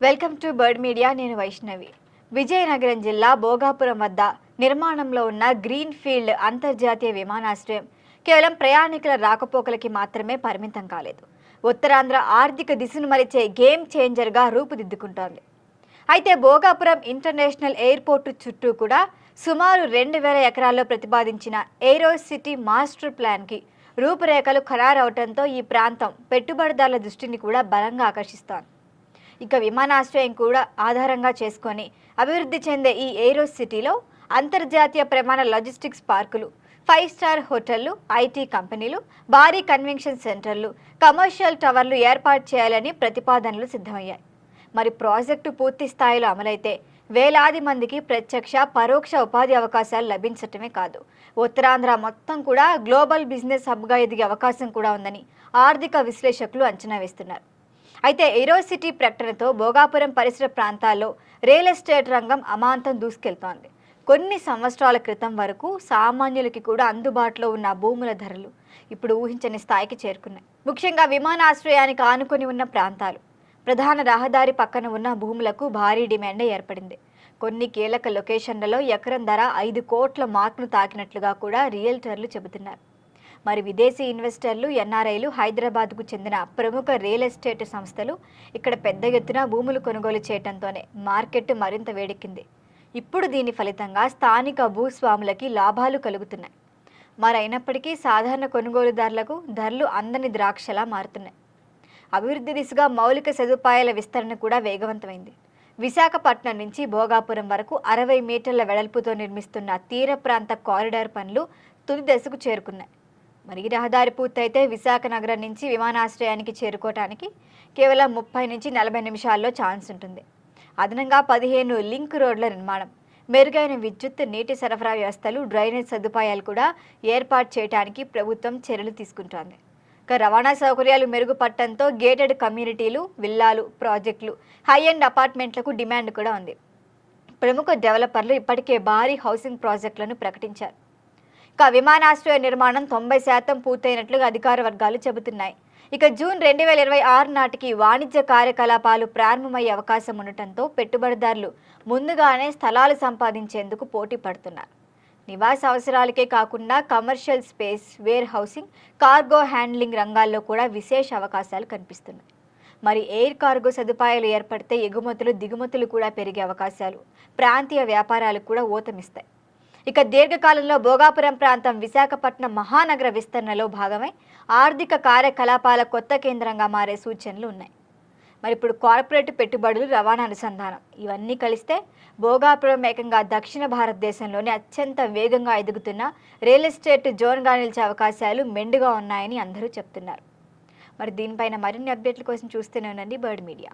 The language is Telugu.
Welcome to bird media. నేను వైష్ణవి. విజయనగరం జిల్లా భోగాపురం వద్ద నిర్మాణంలో ఉన్న గ్రీన్ ఫీల్డ్ అంతర్జాతీయ విమానాశ్రయం కేవలం ప్రయాణికుల రాకపోకలకి మాత్రమే పరిమితం కాలేదు. ఉత్తరాంధ్ర ఆర్థిక దిశను మరిచే గేమ్ చేంజర్గా రూపుదిద్దుకుంటోంది. అయితే భోగాపురం ఇంటర్నేషనల్ ఎయిర్పోర్టు చుట్టూ కూడా సుమారు 2000 ఎకరాల్లో ప్రతిపాదించిన ఏరో సిటీ మాస్టర్ ప్లాన్కి రూపురేఖలు ఖరారవడంతో ఈ ప్రాంతం పెట్టుబడిదారుల దృష్టిని కూడా బలంగా ఆకర్షిస్తోంది. ఇక విమానాశ్రయం కూడా ఆధారంగా చేసుకొని అభివృద్ధి చెందే ఈ ఏరో సిటీలో అంతర్జాతీయ ప్రమాణ లాజిస్టిక్స్ పార్కులు, 5 స్టార్ హోటళ్లు, ఐటీ కంపెనీలు, భారీ కన్వెన్షన్ సెంటర్లు, కమర్షియల్ టవర్లు ఏర్పాటు చేయాలని ప్రతిపాదనలు సిద్ధమయ్యాయి. మరి ప్రాజెక్టు పూర్తి స్థాయిలో అమలైతే వేలాది మందికి ప్రత్యక్ష పరోక్ష ఉపాధి అవకాశాలు లభించటమే కాదు, ఉత్తరాంధ్ర మొత్తం కూడా గ్లోబల్ బిజినెస్ హబ్గా ఎదిగే అవకాశం కూడా ఉందని ఆర్థిక విశ్లేషకులు అంచనా వేస్తున్నారు. అయితే ఏరో సిటీ ప్రకటనతో భోగాపురం పరిసర ప్రాంతాల్లో రియల్ ఎస్టేట్ రంగం అమాంతం దూసుకెళ్తోంది. కొన్ని సంవత్సరాల క్రితం వరకు సామాన్యులకి కూడా అందుబాటులో ఉన్న భూముల ధరలు ఇప్పుడు ఊహించని స్థాయికి చేరుకున్నాయి. ముఖ్యంగా విమానాశ్రయానికి ఆనుకొని ఉన్న ప్రాంతాలు, ప్రధాన రహదారి పక్కన ఉన్న భూములకు భారీ డిమాండ్ ఏర్పడింది. కొన్ని కీలక లొకేషన్లలో ఎకరం ధర 5 కోట్ల మార్కును తాకినట్లుగా కూడా రియల్టర్లు చెబుతున్నారు. మరి విదేశీ ఇన్వెస్టర్లు, ఎన్ఆర్ఐలు, హైదరాబాద్కు చెందిన ప్రముఖ రియల్ ఎస్టేట్ సంస్థలు ఇక్కడ పెద్ద ఎత్తున భూములు కొనుగోలు చేయడంతోనే మార్కెట్ మరింత వేడెక్కింది. ఇప్పుడు దీని ఫలితంగా స్థానిక భూస్వాములకి లాభాలు కలుగుతున్నాయి. మరైనప్పటికీ సాధారణ కొనుగోలుదారులకు ధరలు అందని ద్రాక్షలా మారుతున్నాయి. అభివృద్ధి దిశగా మౌలిక సదుపాయాల విస్తరణ కూడా వేగవంతమైంది. విశాఖపట్నం నుంచి భోగాపురం వరకు 60 మీటర్ల వెడల్పుతో నిర్మిస్తున్న తీర ప్రాంత కారిడార్ పనులు తుది దశకు చేరుకున్నాయి. మరి ఈ రహదారి పూర్తయితే విశాఖ నగరం నుంచి విమానాశ్రయానికి చేరుకోవటానికి కేవలం 30 నుంచి 40 నిమిషాల్లో ఛాన్స్ ఉంటుంది. అదనంగా 15 లింక్ రోడ్ల నిర్మాణం, మెరుగైన విద్యుత్, నీటి సరఫరా వ్యవస్థలు, డ్రైనేజ్ సదుపాయాలు కూడా ఏర్పాటు చేయడానికి ప్రభుత్వం చర్యలు తీసుకుంటోంది. రవాణా సౌకర్యాలు మెరుగుపడటంతో గేటెడ్ కమ్యూనిటీలు, విల్లాలు, ప్రాజెక్టులు, హై ఎండ్ అపార్ట్మెంట్లకు డిమాండ్ కూడా ఉంది. ప్రముఖ డెవలపర్లు ఇప్పటికే భారీ హౌసింగ్ ప్రాజెక్టులను ప్రకటించారు. ఇక విమానాశ్రయ నిర్మాణం 90% పూర్తయినట్లుగా అధికార వర్గాలు చెబుతున్నాయి. ఇక జూన్ 2026 నాటికి వాణిజ్య కార్యకలాపాలు ప్రారంభమయ్యే అవకాశం ఉండటంతో పెట్టుబడిదారులు ముందుగానే స్థలాలు సంపాదించేందుకు పోటీ పడుతున్నారు. నివాస అవసరాలకే కాకుండా commercial space, warehousing, cargo handling రంగాల్లో కూడా విశేష అవకాశాలు కనిపిస్తున్నాయి. మరి ఎయిర్ కార్గో సదుపాయాలు ఏర్పడితే ఎగుమతులు, దిగుమతులు కూడా పెరిగే అవకాశాలు, ప్రాంతీయ వ్యాపారాలకు కూడా ఊతమిస్తాయి. ఇక దీర్ఘకాలంలో భోగాపురం ప్రాంతం విశాఖపట్నం మహానగర విస్తరణలో భాగమై ఆర్థిక కార్యకలాపాల కొత్త కేంద్రంగా మారే సూచనలు ఉన్నాయి. మరి ఇప్పుడు కార్పొరేట్ పెట్టుబడులు, రవాణా అనుసంధానం ఇవన్నీ కలిస్తే భోగాపురం ఏకంగా దక్షిణ భారతదేశంలోనే అత్యంత వేగంగా ఎదుగుతున్న రియల్ ఎస్టేట్ జోన్గా నిలిచే అవకాశాలు మెండుగా ఉన్నాయని అందరూ చెప్తున్నారు. మరి దీనిపైన మరిన్ని అప్డేట్ల కోసం చూస్తూనే ఉండండి బర్డ్ మీడియా.